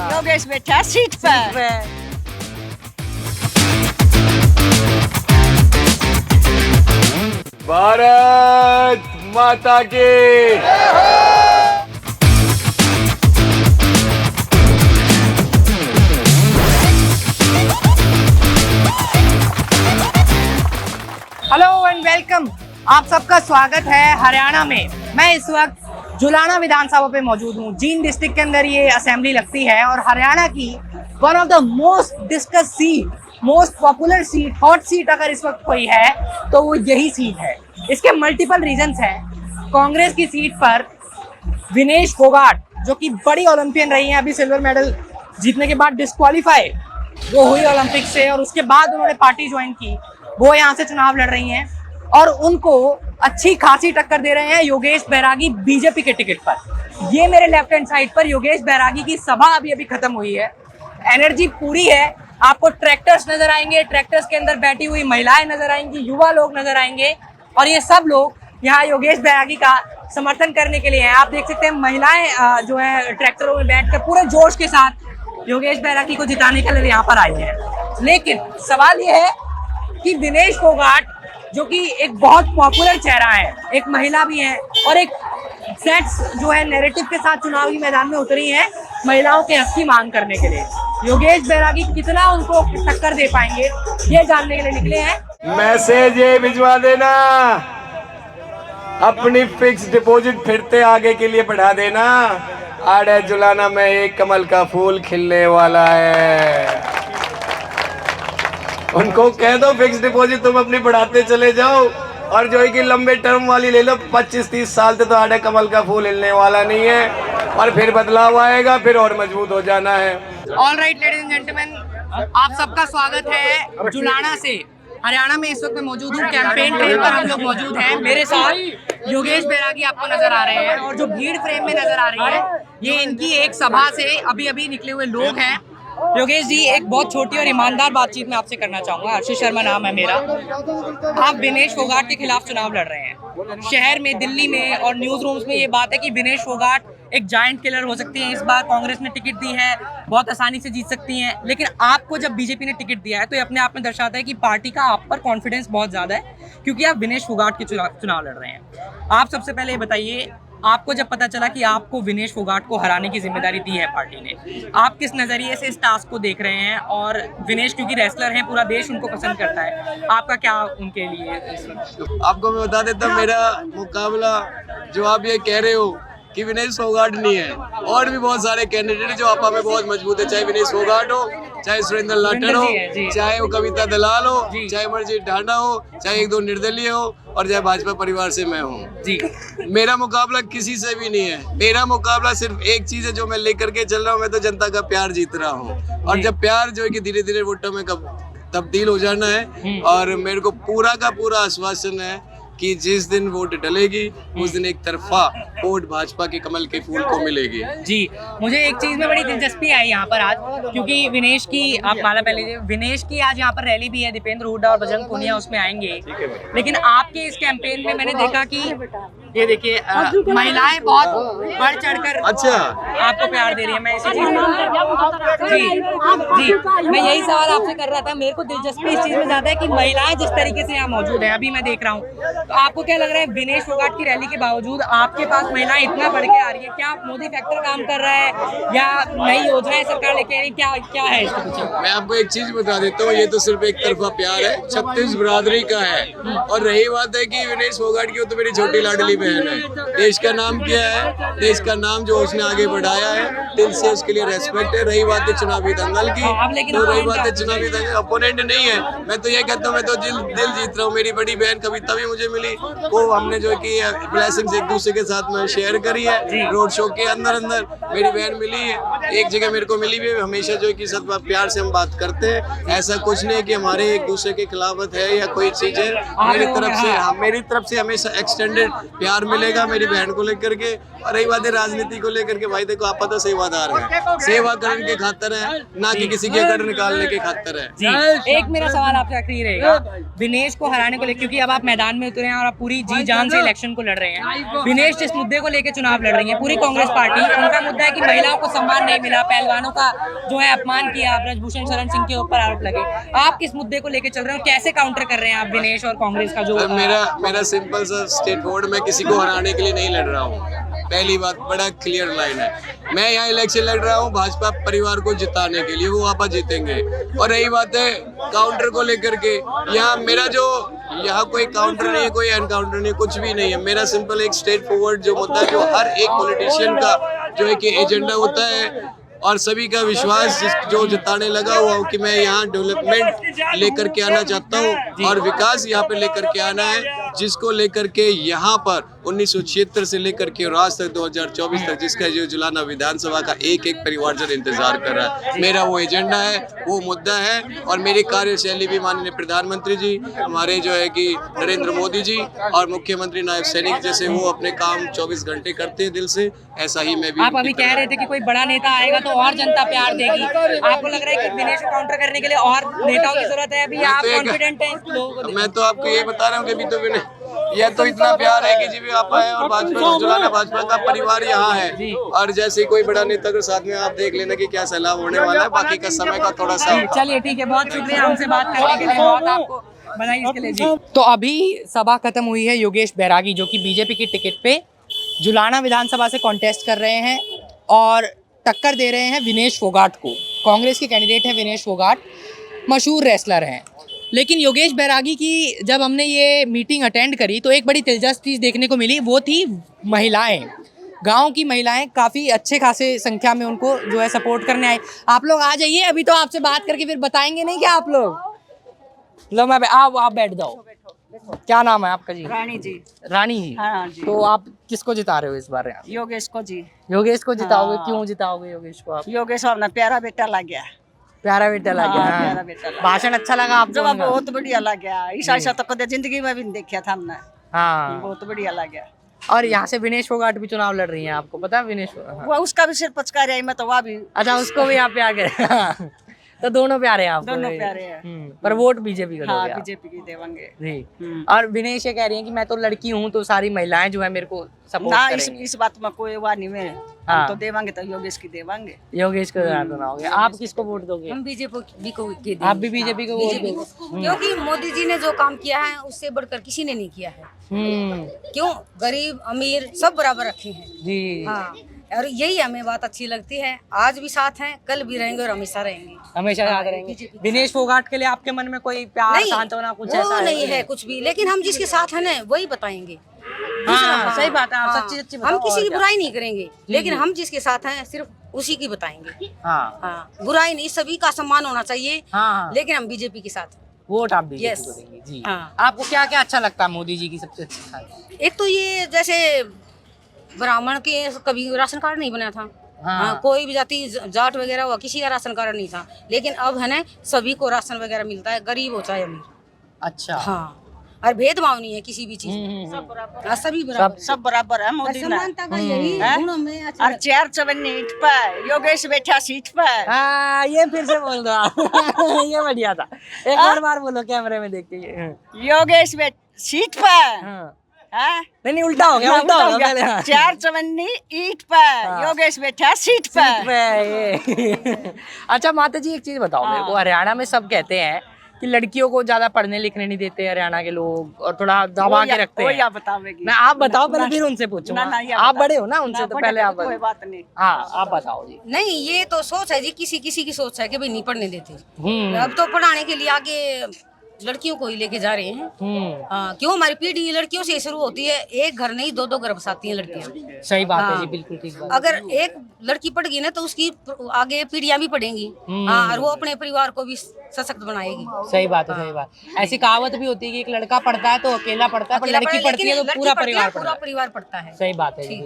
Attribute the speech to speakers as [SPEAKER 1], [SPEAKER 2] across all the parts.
[SPEAKER 1] योगेश बैठा सीट पर।
[SPEAKER 2] भारत माता की।
[SPEAKER 1] हेलो एंड वेलकम, आप सबका स्वागत है हरियाणा में। मैं इस वक्त जुलाना विधानसभा पे मौजूद हूँ। जींद डिस्ट्रिक्ट के अंदर ये असेंबली लगती है और हरियाणा की one of the most discuss seat, most popular seat, hot seat अगर इस वक्त कोई है तो वो यही सीट है। इसके मल्टीपल रीजंस हैं। कांग्रेस की सीट पर विनेश फोगाट, जो कि बड़ी ओलंपियन रही हैं, अभी सिल्वर मेडल जीतने के बाद डिस्क्वालीफाई वो हुई ओलंपिक से और उसके बाद उन्होंने पार्टी ज्वाइन की, वो यहाँ से चुनाव लड़ रही हैं और उनको अच्छी खासी टक्कर दे रहे हैं योगेश बैरागी बीजेपी के टिकट पर। ये मेरे लेफ्ट हैंड साइड पर योगेश बैरागी की सभा अभी खत्म हुई है। एनर्जी पूरी है। आपको ट्रैक्टर्स नजर आएंगे, ट्रैक्टर्स के अंदर बैठी हुई महिलाएं नजर आएंगी, युवा लोग नजर आएंगे और ये सब लोग यहाँ योगेश बैरागी का समर्थन करने के लिए हैं। आप देख सकते हैं महिलाएं जो है ट्रैक्टरों में बैठकर पूरे जोश के साथ योगेश बैरागी को जिताने के लिए यहाँ पर आई हैं। लेकिन सवाल ये है कि विनेश फोगाट, जो कि एक बहुत पॉपुलर चेहरा है, एक महिला भी है और एक सेट्स जो है नैरेटिव के साथ चुनावी मैदान में उतरी है महिलाओं के हक की मांग करने के लिए। योगेश बैरागी कितना उनको टक्कर दे पाएंगे ये जानने के लिए निकले हैं।
[SPEAKER 2] मैसेज ये भिजवा देना, अपनी फिक्स डिपॉजिट फिरते आगे के लिए बढ़ा देना। आड़े जुलाना में एक कमल का फूल खिलने वाला है। उनको कह दो फिक्स डिपॉजिट तुम अपनी बढ़ाते चले जाओ और जो है कि लंबे टर्म वाली ले लो। 25-30 साल से तो आड़े कमल का फूल हिलने वाला नहीं है और फिर बदलाव आएगा, फिर और मजबूत हो जाना है।
[SPEAKER 1] All right ladies and gentleman, आप सबका स्वागत है जुलाना से। हरियाणा में इस वक्त मैं मौजूद हूँ, कैंपेन ट्रेन पर हम लोग मौजूद हैं। मेरे साथ योगेश बैरागी आपको नजर आ रहे हैं और जो भीड़ फ्रेम में नजर आ रही है ये इनकी एक सभा से अभी निकले हुए लोग हैं। योगेश जी, एक बहुत छोटी और ईमानदार बातचीत में आपसे करना चाहूंगा। आशीष शर्मा नाम है मेरा। आप विनेश फोगाट के खिलाफ चुनाव लड़ रहे हैं शहर में, दिल्ली में और न्यूज रूम्स में ये बात है कि विनेश फोगाट एक जायंट किलर हो सकती हैं। इस बार कांग्रेस ने टिकट दी है, बहुत आसानी से जीत सकती हैं। लेकिन आपको जब बीजेपी ने टिकट दिया है तो ये अपने आप में दर्शाता है कि पार्टी का आप पर कॉन्फिडेंस बहुत ज्यादा है, क्योंकि आप विनेश फोगाट के चुनाव लड़ रहे हैं। आप सबसे पहले ये बताइए, आपको जब पता चला कि आपको विनेश फोगाट को हराने की जिम्मेदारी दी है पार्टी ने, आप किस नजरिए से इस टास्क को देख रहे हैं? और विनेश क्योंकि रेसलर हैं, पूरा देश उनको पसंद करता है, आपका क्या उनके लिए?
[SPEAKER 2] आपको मैं बता देता हूँ, मेरा मुकाबला जो आप ये कह रहे हो कि विनेश फोगाट नहीं है, और भी बहुत सारे कैंडिडेट जो आपा में बहुत मजबूत है। चाहे विनेश फोगाट हो, चाहे सुरेंद्र लाटन हो, चाहे वो कविता दलाल हो, चाहे अमरजीत ढांडा हो, चाहे एक दो निर्दलीय हो और चाहे भाजपा परिवार से मैं हूँ जी। मेरा मुकाबला किसी से भी नहीं है। मेरा मुकाबला सिर्फ एक चीज है जो मैं लेकर के चल रहा हूँ, मैं तो जनता का प्यार जीत रहा हूँ। और जब प्यार जो है कि धीरे धीरे वोटों में तब्दील हो जाना है, और मेरे को पूरा का पूरा आश्वासन है कि जिस दिन वोट डलेगी उस दिन एक तरफा वोट भाजपा के कमल के फूल को मिलेगी
[SPEAKER 1] जी। मुझे एक चीज में बड़ी दिलचस्पी आई यहाँ पर आज, क्योंकि विनेश की, आप माला पहले, विनेश की आज यहाँ पर रैली भी है। दीपेंद्र हुड्डा और बजरंग पूनिया उसमें आएंगे। लेकिन आपके इस कैंपेन में मैंने देखा कि ये देखिए महिलाएं बहुत बढ़ चढ़कर आपको प्यार दे रही है। मैं इसी चीज जी मैं यही सवाल आपसे कर रहा था। मेरे को दिलचस्पी इस चीज में ज्यादा है कि महिलाएं जिस तरीके से यहाँ मौजूद है, अभी मैं देख रहा हूँ, तो आपको क्या लग रहा है विनेश फोगाट की रैली के बावजूद आपके पास महिलाएं इतना बढ़ के आ रही है? क्या मोदी फैक्टर काम कर रहा है या नई योजनाएं सरकार लेके आ रही है? क्या है इसके पीछे?
[SPEAKER 2] मैं आपको एक चीज बता देता हूँ, ये तो सिर्फ एक तरफा प्यार है, 36 बिरादरी का है। और रही बात है कि विनेश फोगाट की, तो मेरी छोटी लाडली बहन है। देश का नाम क्या है, देश का नाम जो उसने आगे बढ़ाया है, दिल से उसके लिए रेस्पेक्ट है। रही बात है चुनावी दंगल की, तो रही बात है चुनावी दंगल, अपोनेंट नहीं है। मैं तो ये कहता हूँ, मैं तो दिल जीत रहा हूँ। मेरी बड़ी बहन कविता भी मुझे मिली, वो हमने जो कि ब्लेसिंग्स एक दूसरे के साथ में शेयर करी है। रोड शो के अंदर मेरी बहन मिली है, एक जगह मेरे को मिली भी है, हमेशा जो है कि सब प्यार से हम बात करते हैं। ऐसा कुछ नहीं है कि हमारे एक दूसरे के खिलाफत है या कोई चीज है। मेरी तरफ से हमेशा एक्सटेंडेड प्यार मिलेगा मेरी बहन को लेकर के। और रही बात है राजनीति को लेकर के, भाई देखो आप पता सेवादार है, सेवा करने के खातिर है, ना कि किसी के गढ़ निकालने के खातिर है।
[SPEAKER 1] जी एक मेरा सवाल आपसे आखिरी रहेगा, विनेश को हराने को लेकर, क्योंकि अब आप मैदान में उतरे हैं और आप पूरी जी जान से इलेक्शन को लड़ रहे हैं। विनेश जिस मुद्दे को लेकर चुनाव लड़ रही है पूरी कांग्रेस पार्टी, उनका मुद्दा है कि महिलाओं को सम्मान नहीं मिला, पहलवानों का जो है अपमान किया, ब्रजभूषण शरण सिंह के ऊपर आरोप लगे। आप किस मुद्दे को लेकर चल रहे हो, कैसे काउंटर कर रहे हैं आप विनेश और कांग्रेस का जो
[SPEAKER 2] मेरा सिंपल सा स्टेट फॉरवर्ड, मैं किसी को हराने के लिए नहीं लड़ रहा हूँ। पहली बात बड़ा क्लियर लाइन है, मैं यहाँ इलेक्शन लड़ रहा हूँ भाजपा परिवार को जिताने के लिए, वो वापस जीतेंगे। और रही बात है काउंटर को लेकर के, यहाँ कोई काउंटर नहीं है, कोई एनकाउंटर नहीं, कुछ भी नहीं है। मेरा सिंपल एक स्ट्रेट फॉरवर्ड जो मुद्दा है, जो हर एक पॉलिटिशियन का जो है कि एजेंडा होता है और सभी का विश्वास जो जताने लगा हुआ हूँ कि मैं यहाँ डेवलपमेंट लेकर के आना चाहता हूँ और विकास यहाँ पे लेकर के आना है, जिसको लेकर के यहाँ पर 1976 से लेकर के आज तक 2024 तक जिसका जो जुलाना विधानसभा का एक एक परिवारजन इंतजार कर रहा है, मेरा वो एजेंडा है, वो मुद्दा है। और मेरी कार्यशैली भी माननीय प्रधानमंत्री जी, हमारे जो है कि नरेंद्र मोदी जी और मुख्यमंत्री नायब सैनिक जैसे वो अपने काम 24 घंटे करते हैं दिल से, ऐसा ही मैं भी।
[SPEAKER 1] आप अभी कह रहे थे कि कोई बड़ा नेता आएगा तो और जनता प्यार देगी, आपको लग रहा है कि विनेश को काउंटर करने के लिए और नेताओं की जरूरत है? अभी आप कॉन्फिडेंट हैं?
[SPEAKER 2] मैं तो आपको ये बता रहा हूँ कि अभी तो यह तो इतना प्यार है कि जी भी आप आए और भाजपा का परिवार यहाँ है। और जैसे कोई बड़ा नेता के साथ में आप देख लेना कि क्या सलाह होने वाला है, बाकी का समय का थोड़ा सा।
[SPEAKER 1] चलिए ठीक है, बहुत शुक्रिया हमसे बात करने के लिए, बहुत आपको बधाई इसके लिए जी। तो अभी सभा खत्म हुई है, योगेश बैरागी जो कि बीजेपी की टिकट पे जुलाना विधानसभा से कॉन्टेस्ट कर रहे हैं और टक्कर दे रहे हैं विनेश फोगाट को। कांग्रेस के कैंडिडेट हैं विनेश फोगाट, मशहूर रेसलर हैं। लेकिन योगेश बैरागी की जब हमने ये मीटिंग अटेंड करी तो एक बड़ी दिलचस्प चीज़ देखने को मिली, वो थी महिलाएं। गांव की महिलाएं काफ़ी अच्छे खासे संख्या में उनको जो है सपोर्ट करने आई। आप लोग आ जाइए, अभी तो आपसे बात करके फिर बताएंगे नहीं क्या आप लोग। लो मैं आप बैठ जाओ। क्या नाम है आपका जी?
[SPEAKER 3] रानी जी।
[SPEAKER 1] रानी जी,
[SPEAKER 3] हाँ जी।
[SPEAKER 1] तो आप किसको जिता रहे हो इस बार?
[SPEAKER 3] योगेश को जी।
[SPEAKER 1] योगेश को जिताओगे?
[SPEAKER 3] हाँ।
[SPEAKER 1] क्यों जिताओगे योगेश को आप?
[SPEAKER 3] योगेश अपना प्यारा बेटा लग गया।
[SPEAKER 1] प्यारा बेटा लग गया।
[SPEAKER 3] हाँ, प्यारा बेटा लग गया।
[SPEAKER 1] भाषण अच्छा लगा आपको?
[SPEAKER 3] जब बहुत बढ़िया लग गया, ऐसा तो कभी जिंदगी में भी नहीं देखा था हमने।
[SPEAKER 1] हाँ,
[SPEAKER 3] बहुत बढ़िया लग गया।
[SPEAKER 1] और यहाँ से विनेश फोगाट भी चुनाव लड़ रही हैं, आपको पता है विनेश? हाँ।
[SPEAKER 3] वो उसका भी सिर पचका रही, मैं तो वह भी।
[SPEAKER 1] अच्छा, उसको भी आप प्यार करें? तो दोनों प्यारे हैं आपको?
[SPEAKER 3] दोनों प्यारे हैं।
[SPEAKER 1] पर वोट बीजेपी को
[SPEAKER 3] हाँ,
[SPEAKER 1] दोगे आप?
[SPEAKER 3] बीजेपी की देवांगे
[SPEAKER 1] जी। और विनेश ये कह रही हैं कि मैं तो लड़की हूँ तो सारी महिलाएं जो है मेरे को सपोर्ट
[SPEAKER 3] ना,
[SPEAKER 1] करेंगी।
[SPEAKER 3] इस बात में कोई वाह नहीं है।
[SPEAKER 1] हाँ।
[SPEAKER 3] हम तो देवांगे तो योगेश की देवांगे।
[SPEAKER 1] योगेश को बनाओगे? आप किसको वोट दोगे?
[SPEAKER 4] हम बीजेपी को देंगे।
[SPEAKER 1] आप भी बीजेपी को वोट दोगे?
[SPEAKER 4] क्योंकि मोदी जी ने जो काम किया है उससे बढ़कर किसी ने नहीं किया है। क्यों? गरीब अमीर सब बराबर रखे हैं
[SPEAKER 1] जी।
[SPEAKER 4] हाँ, और यही हमें बात अच्छी लगती है। आज भी साथ हैं, कल भी रहेंगे और हमेशा रहेंगे।
[SPEAKER 1] हमेशा याद रहेंगे। विनेश फोगाट के लिए आपके मन में कोई प्यार, सांत्वना कुछ ऐसा है?
[SPEAKER 4] नहीं है कुछ भी, लेकिन हम जिसके साथ हैं ना वही बताएंगे।
[SPEAKER 1] हाँ, सही बात है, आप
[SPEAKER 4] हाँ,
[SPEAKER 1] सच्ची
[SPEAKER 4] हम किसी की बुराई नहीं करेंगे, लेकिन हम जिसके साथ हैं सिर्फ उसी की बताएंगे।
[SPEAKER 1] हाँ,
[SPEAKER 4] हाँ, बुराई नहीं, सभी का सम्मान होना चाहिए।
[SPEAKER 1] हाँ,
[SPEAKER 4] लेकिन हम बीजेपी के साथ हैं।
[SPEAKER 1] वोट आप बीजेपी
[SPEAKER 4] Yes.
[SPEAKER 1] को देंगे जी।
[SPEAKER 4] हाँ।
[SPEAKER 1] आपको क्या क्या अच्छा लगता है मोदी जी की सबसे अच्छी बात?
[SPEAKER 4] एक तो ये जैसे ब्राह्मण के कभी राशन कार्ड नहीं बना था।
[SPEAKER 1] हाँ।
[SPEAKER 4] कोई भी जाति जाट वगैरह हुआ, किसी का राशन कार्ड नहीं था, लेकिन अब है ना सभी को राशन वगैरह मिलता है, गरीब हो चाहे अमीर।
[SPEAKER 1] अच्छा।
[SPEAKER 4] हाँ, और भेदभाव नहीं है किसी भी चीज में। हाँ, सभी बराबर।
[SPEAKER 3] सब बराबर है मोदी ने।
[SPEAKER 4] समानता का यही गुण में अच्छा
[SPEAKER 3] और 4 चवन्नी ईंट पर योगेश बैठा सीट पर।
[SPEAKER 1] हाँ, ये फिर से बोल दो आप। ये बढ़िया था, एक बार बोलो कैमरे में देख के।
[SPEAKER 3] योगेश सीट पर।
[SPEAKER 1] हाँ।
[SPEAKER 3] हाँ?
[SPEAKER 1] नहीं उल्टा हो गया, उल्टा हो गया पहले। हाँ।
[SPEAKER 3] 4 चवन्नी ईंट पर योगेश बैठा सीट पर।
[SPEAKER 1] ये। अच्छा माता जी, एक चीज बताओ मेरे को, हरियाणा में सब कहते हैं कि लड़कियों को ज्यादा पढ़ने लिखने नहीं देते हरियाणा के लोग और थोड़ा दबा के रखते हैं।
[SPEAKER 3] आप बताओगे?
[SPEAKER 1] मैं आप बताओ पहले, फिर उनसे पूछूंगा। आप बड़े हो ना उनसे, तो पहले आप
[SPEAKER 3] कोई बात नहीं।
[SPEAKER 1] हाँ, आप बताओ जी।
[SPEAKER 4] नहीं, ये तो सोच है जी, किसी किसी की सोच है कि भाई नहीं पढ़ने देते।
[SPEAKER 1] हम्म।
[SPEAKER 4] अब तो पढ़ाने के लिए आगे लड़कियों को ही लेके जा रहे हैं। हाँ, क्यों? हमारी पीढ़ी लड़कियों से शुरू होती है, एक घर नहीं 2-2 घर बसाती हैं लड़कियां।
[SPEAKER 1] सही बात है
[SPEAKER 4] हाँ।
[SPEAKER 1] जी, बिल्कुल ठीक बात।
[SPEAKER 4] अगर एक लड़की पढ़ गई ना तो उसकी आगे पीढ़ियां भी पढ़ेंगी। हाँ, और वो अपने परिवार को भी सशक्त बनाएगी।
[SPEAKER 1] सही बात है, सही बात। ऐसी कहावत भी होती है कि एक लड़का पढ़ता है तो अकेला पढ़ता है, पर लड़की पढ़ती है तो
[SPEAKER 4] लड़की
[SPEAKER 1] पूरा
[SPEAKER 4] पढ़ती है,
[SPEAKER 1] परिवार
[SPEAKER 4] पूरा
[SPEAKER 1] पढ़ता है।
[SPEAKER 4] परिवार पढ़ता है।
[SPEAKER 1] सही बात है जी।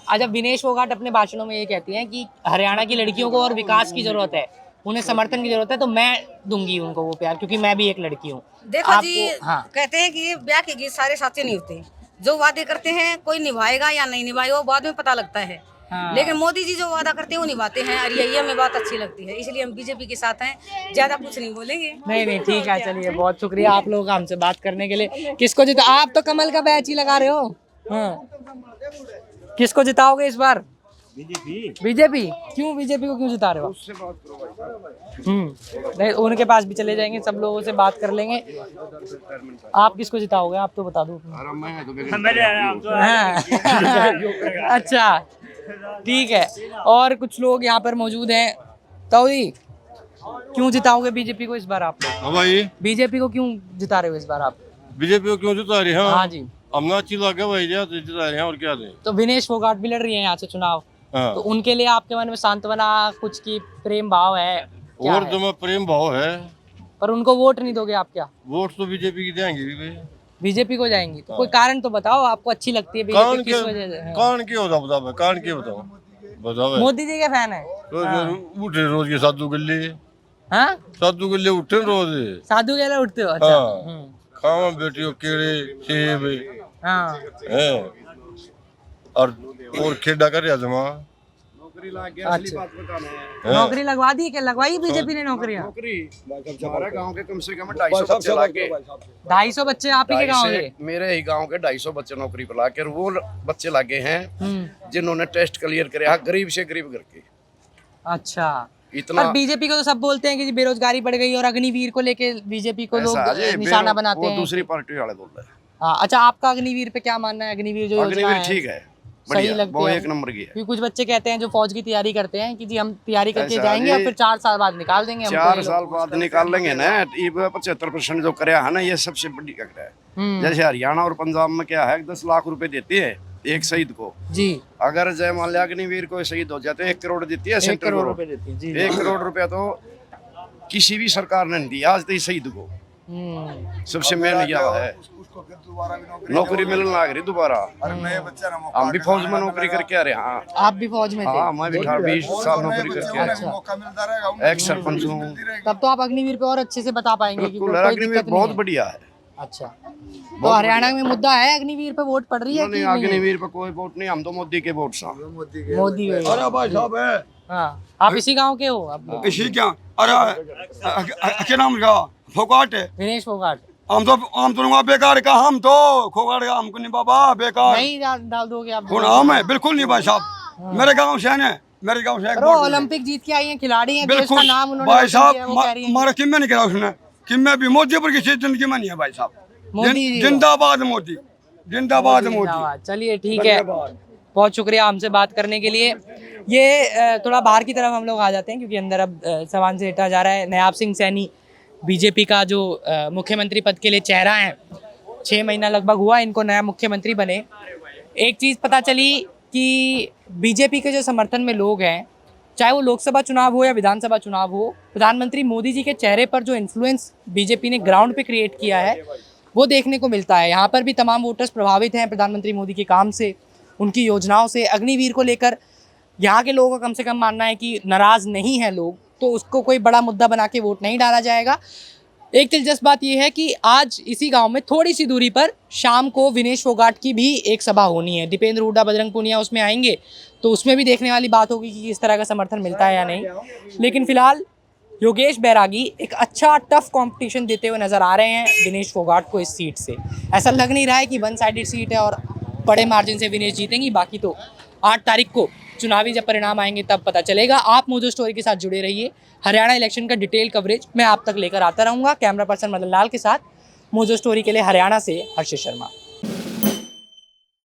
[SPEAKER 1] अच्छा, विनेश फोगाट अपने भाषणों में ये कहती हैं कि हरियाणा की लड़कियों को और विकास की जरूरत है, उन्हें समर्थन की जरूरत है, तो मैं दूंगी उनको वो प्यार, क्योंकि मैं भी एक लड़की हूँ।
[SPEAKER 4] देखो जी,
[SPEAKER 1] हाँ,
[SPEAKER 4] कहते हैं कि ब्याह के गीत सारे साचे नहीं होते, जो वादे करते हैं कोई निभाएगा या नहीं निभाएगा वो बाद में पता लगता है।
[SPEAKER 1] हाँ।
[SPEAKER 4] लेकिन मोदी जी जो वादा करते हैं वो निभाते हैं, और यही हमें बात अच्छी लगती है, इसलिए हम बीजेपी के साथ हैं। ज्यादा कुछ नहीं बोलेंगे।
[SPEAKER 1] नहीं नहीं, ठीक है, चलिए, बहुत शुक्रिया आप लोगों का हमसे बात करने के लिए। किसको जिता, आप तो कमल का बैच ही लगा रहे हो। हाँ, किसको जिताओगे इस बार? बीजेपी। क्यों बीजेपी को क्यों जिता रहे हो? नहीं, उनके पास भी चले जाएंगे, सब लोगों से बात कर लेंगे। आप किसको जिताओगे, आप तो बता दो। हाँ। अच्छा, ठीक है। और कुछ लोग यहाँ पर मौजूद हैं। तौही, क्यों जिताओगे बीजेपी को इस बार आप लोग?
[SPEAKER 5] हाँ भाई,
[SPEAKER 1] बीजेपी को क्यों जिता रहे हो इस बार आप?
[SPEAKER 5] बीजेपी को क्यों जिता रहे हैं?
[SPEAKER 1] हाँ जी।
[SPEAKER 5] हमने अच्छी लगे भाई जिता रहे हैं, और क्या दें।
[SPEAKER 1] तो विनेश फोगाट भी लड़ रही है यहाँ से चुनाव,
[SPEAKER 5] हाँ।
[SPEAKER 1] तो उनके लिए आपके मन में सांत्वना कुछ की प्रेम भाव है क्या
[SPEAKER 5] और
[SPEAKER 1] है?
[SPEAKER 5] तो मैं प्रेम भाव है,
[SPEAKER 1] पर उनको वोट नहीं दोगे आप क्या?
[SPEAKER 5] वोट तो बीजेपी की देंगे भी भाई।
[SPEAKER 1] बीजेपी को जाएंगी तो कोई कारण तो बताओ, आपको अच्छी लगती है
[SPEAKER 5] कारण
[SPEAKER 1] बीजेपी किस वजह से? हाँ।
[SPEAKER 5] कारण क्या होता बताओ, कारण क्या बताओ बताओ।
[SPEAKER 1] मोदी जी के फैन है।
[SPEAKER 5] रोज उठे रोज के साधु गले,
[SPEAKER 1] हाँ,
[SPEAKER 5] साधु गले उठे रोज।
[SPEAKER 1] साधु के लिए उठते हो? अच्छा।
[SPEAKER 5] हाँ, खावा बेटियों केड़े सेब
[SPEAKER 1] हाँ।
[SPEAKER 5] हैं, और खेड़ा कर जमा।
[SPEAKER 1] अच्छा, नौकरी लगवा दी क्या? लगवाई बीजेपी ने नौकरियां?
[SPEAKER 6] हमारे गांव के कम से कम 250 बच्चे लाके,
[SPEAKER 1] 250 बच्चे आप ही के गाँव के?
[SPEAKER 6] मेरे ही गांव के 250 बच्चे नौकरी पर लाके, और वो बच्चे लागे हैं जिन्होंने टेस्ट क्लियर करे, गरीब से गरीब करके।
[SPEAKER 1] अच्छा,
[SPEAKER 6] इतना
[SPEAKER 1] पर बीजेपी को तो सब बोलते हैं कि जी बेरोजगारी बढ़ गई, और अग्निवीर को लेके बीजेपी को लोग
[SPEAKER 6] ऐसा है,
[SPEAKER 1] निशाना बनाते
[SPEAKER 6] वो
[SPEAKER 1] हैं।
[SPEAKER 6] दूसरी पार्टी वाले बोल रहे हैं।
[SPEAKER 1] हाँ, अच्छा, आपका अग्निवीर पे क्या मानना है? अग्निवीर जो योजना
[SPEAKER 6] अग्निवीर
[SPEAKER 1] है,
[SPEAKER 6] ठीक है,
[SPEAKER 1] सही
[SPEAKER 6] बढ़िया,
[SPEAKER 1] लगती
[SPEAKER 6] वो
[SPEAKER 1] है?
[SPEAKER 6] एक नंबर की है।
[SPEAKER 1] क्योंकि कुछ बच्चे कहते हैं जो फौज की तैयारी करते हैं कि जी हम तैयारी करके
[SPEAKER 6] ऐसा
[SPEAKER 1] जाएंगे और
[SPEAKER 6] जी,
[SPEAKER 1] फिर 4 साल बाद निकाल देंगे हमको
[SPEAKER 6] 4
[SPEAKER 1] ये लोग।
[SPEAKER 6] साल बाद निकाल लेंगे ना। 75% जो कराया है ना, ये सबसे बड़ी करा है। जैसे हरियाणा और पंजाब में क्या है, 10 लाख रुपए देती है एक शहीद को
[SPEAKER 1] जी।
[SPEAKER 6] अगर जय मान लिया अग्निवीर को शहीद हो जाते 1 करोड़ देती है
[SPEAKER 1] 1
[SPEAKER 6] सेंट्रल
[SPEAKER 1] करोड़
[SPEAKER 6] गवर्नमेंट।
[SPEAKER 1] रुपए देती है जी।
[SPEAKER 6] 1 करोड़ रुपया तो किसी भी सरकार ने नहीं दिया आज तक शहीद को। सबसे मेन यह है, नौकरी मिलने लग रही दोबारा। हम भी फौज में नौकरी करके आ रहे हैं। हाँ,
[SPEAKER 1] आप भी फौज में थे?
[SPEAKER 6] हाँ, मैं भी 20 साल नौकरी करके आया, एक्स सरपंच हूँ।
[SPEAKER 1] तब तो आप अग्निवीर पे और अच्छे से बता पाएंगे कि
[SPEAKER 6] बिल्कुल,
[SPEAKER 1] कोई
[SPEAKER 6] अग्निवीर
[SPEAKER 1] दिक्कत नहीं
[SPEAKER 6] बहुत
[SPEAKER 1] है।
[SPEAKER 6] बढ़िया है।
[SPEAKER 1] अच्छा, तो हरियाणा में मुद्दा है अग्निवीर पे वोट पड़ रही है कि
[SPEAKER 6] नहीं,
[SPEAKER 1] नहीं?
[SPEAKER 6] अग्निवीर पे कोई वोट नहीं, हम तो मोदी के वोट से।
[SPEAKER 1] मोदी है।
[SPEAKER 7] अरे भाई साहब है,
[SPEAKER 1] हाँ, आप इसी गांव के हो? आप
[SPEAKER 7] इसी क्या, अरे क्या नाम का फोगाट है।
[SPEAKER 1] विनेश फोगाट।
[SPEAKER 7] हम तो बेकार का, हम तो फोगाट का, हमको नहीं बाबा बेकार।
[SPEAKER 1] नहीं डाल दोगे आप?
[SPEAKER 7] कौन हम है? बिल्कुल नहीं भाई साहब, मेरे गांव से है, मेरे गांव से।
[SPEAKER 1] वो ओलंपिक जीत के आई हैं, खिलाड़ी हैं, देश का
[SPEAKER 7] बिल्कुल
[SPEAKER 1] नाम उन्होंने
[SPEAKER 7] भाई
[SPEAKER 1] रोशन किया है, वो कह रही
[SPEAKER 7] साहब,
[SPEAKER 1] हैं।
[SPEAKER 7] हमारा किम्मे नहीं करा उसने, किम्मे भी मोदी पर किसी जिंदगी में नहीं है भाई साहब।
[SPEAKER 1] मोदी जी
[SPEAKER 7] जिंदाबाद मोदी, जिंदाबाद मोदी।
[SPEAKER 1] जिंदाबाद। चलिए, ठीक है, बहुत शुक्रिया हमसे बात करने के लिए। ये थोड़ा बाहर की तरफ हम लोग आ जाते हैं, क्योंकि अंदर अब सामान से हटा जा रहा है। नयाब सिंह सैनी बीजेपी का जो मुख्यमंत्री पद के लिए चेहरा है, 6 महीना लगभग हुआ इनको नया मुख्यमंत्री बने। एक चीज़ पता चली कि बीजेपी के जो समर्थन में लोग हैं, चाहे वो लोकसभा चुनाव हो या विधानसभा चुनाव हो, प्रधानमंत्री मोदी जी के चेहरे पर जो इन्फ्लुएंस बीजेपी ने ग्राउंड पे क्रिएट किया है वो देखने को मिलता है। यहाँ पर भी तमाम वोटर्स प्रभावित हैं प्रधानमंत्री मोदी के काम से, उनकी योजनाओं से। अग्निवीर को लेकर यहाँ के लोगों का कम से कम मानना है कि नाराज़ नहीं है लोग, तो उसको कोई बड़ा मुद्दा बना के वोट नहीं डाला जाएगा। एक दिलचस्प बात यह है कि आज इसी गांव में थोड़ी सी दूरी पर शाम को विनेश फोगाट की भी एक सभा होनी है। दीपेंद्र हुड्डा, बजरंग पूनिया उसमें आएंगे, तो उसमें भी देखने वाली बात होगी कि किस तरह का समर्थन मिलता है या नहीं। लेकिन फिलहाल योगेश बैरागी एक अच्छा टफ कंपटीशन देते हुए नजर आ रहे हैं विनेश फोगाट को इस सीट से। ऐसा लग नहीं रहा है कि 1 साइडेड सीट है और बड़े मार्जिन से विनेश जीतेंगी। बाकी तो 8 तारीख को चुनावी जब परिणाम आएंगे तब पता चलेगा। आप मोजो स्टोरी के साथ जुड़े रहिए। हरियाणा इलेक्शन का डिटेल कवरेज मैं आप तक लेकर आता रहूँगा। कैमरा पर्सन मदन लाल के साथ मोजो स्टोरी के लिए हरियाणा से हर्षित शर्मा।